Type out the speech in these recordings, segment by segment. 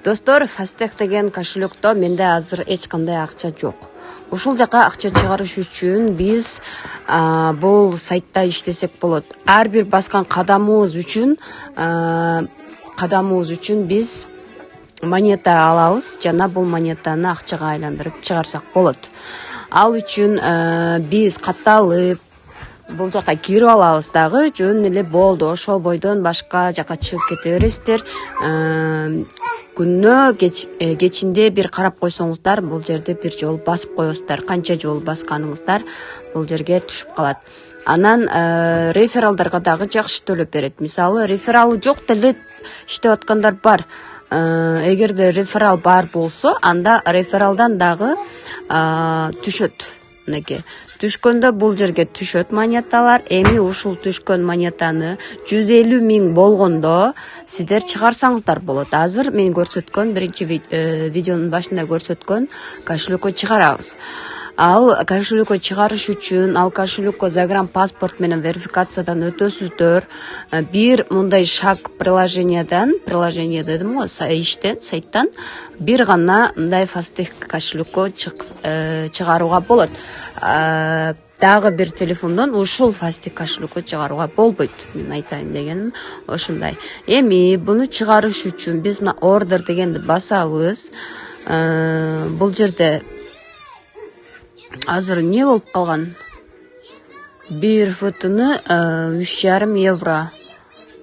Достор, Fastech деген кошелектө менде азыр эч кандай акча жок. Ушул жака акча чыгарыш үчүн биз бул сайтта иштесек болот. Ар бир баскан кадамыбыз үчүн биз монета алабыз жана бул монетаны акчага айландырып чыгарсак болот. Ал үчүн биз катталып бул жака кирип алабыз дагы, жөн эле болду. Ошол бойдон башка жака чыгып кете бересиздер. Күнөө кечинде бир карап койсоңуздар, бул жерде бир жолу басып коесуздар. Канча жолу басканыңыздар бул жерге түшүп калат. Анан рефералдарга дагы жакшы төлөп берет. Мисалы, рефералы жок деле иштеп аткандар бар. Эгерде реферал бар болсо, анда рефералдан дагы түшөт. Мынакей түшкөндө бул жерге түшөт монеталар. Эми ушул түшкөн монетаны 150 000 болгондо сиздер чыгарсаңыздар болот. Азыр мен көрсөткөн биринчи видеонун башында көрсөткөн кошелекке чыгарабыз. Ал кошелекке чыгарыш үчүн, ал кошелекке загранпаспорт менен верификациядан өтөсүздөр. Бир мындай шаг приложение дедим го, сайттан бир гана мындай Fastech кошелекке чыгарууга болот. Дагы бир телефондон ушул Fastech кошелекке чыгарууга болбойт. Мен айтайын дегеним ошундай. Эми буну чыгарыш үчүн биз ордер дегенди басабыз. Бул жерде азыр не болуп калган? Бир фотону 3,5 евро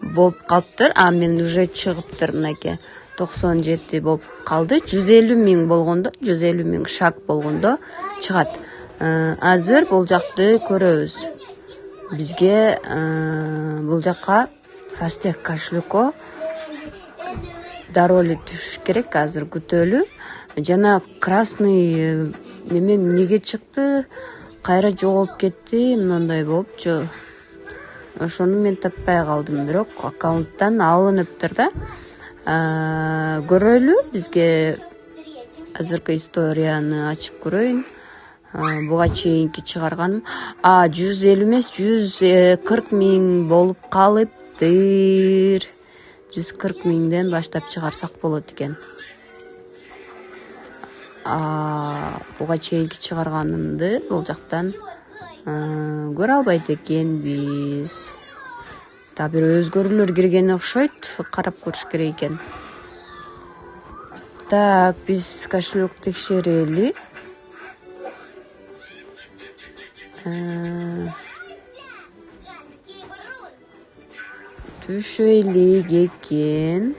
болуп калыптыр. Мен уже чыгыптыр, мынакей 97 болуп калды. 150 000 болгондо, 150 000 шаг болгондо чыгат. Азыр бул жакты көрөбүз. Бизге бул жакка Fastech кошелекке дароо эле түшүш керек. Азыр күтөлү. Жана красный эмнеге чыкты, кайра жоголуп кетти, мындай болупчу. Ошону мен таппай калдым, бирок аккаунттан алыныптыр да. Көрөлү, бизге азыркы историяны ачып көрөйүн. Буга чейинки чыгарганым 150 эмес, 140 000 болуп калыптыр. 140 000ден баштап чыгарсак болот экен. Буга чейинки чыгарганымды бул жактан көрө албайт экенбиз. Да бир өзгөрүүлөр киргени окшойт, карап көрүш керек экен. Так, биз кошелек текшерели. Түшөйлик экен.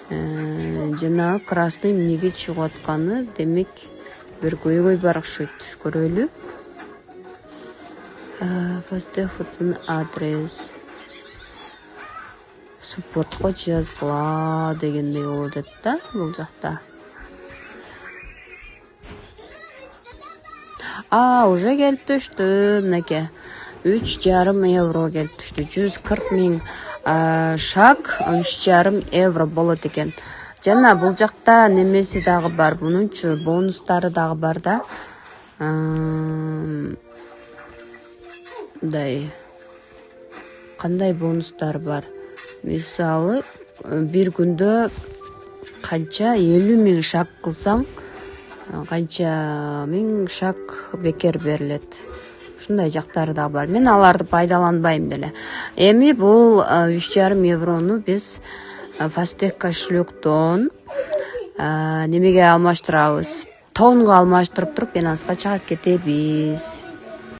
Жана красный эмнеге чыгып атканы, демек бир көйгөй бар окшойт. Көрөлү. Fastech фотонун адрес. Supportко жазгыла дегендей болот да бул жакта. Уже келип түштү, мынакей. 3,5 евро келип түштү. 140 000 шаг 3,5 евро болот экен. Жана бул жакта немеси дагы бар, бунунчу бонустары дагы бар да. Кандай бонустар бар? Мисалы, бир күндө канча 50 000 шаг кылсаң, канча 1000 шаг бекер берилет. Ушундай жактары да бар. Мен аларды пайдаланбайм деле. Эми бул 3,5 еврону биз Fastech кошелектон немеге алмаштырабыз? Тонго алмаштырып туруп, Binanceга чыгып кетебиз.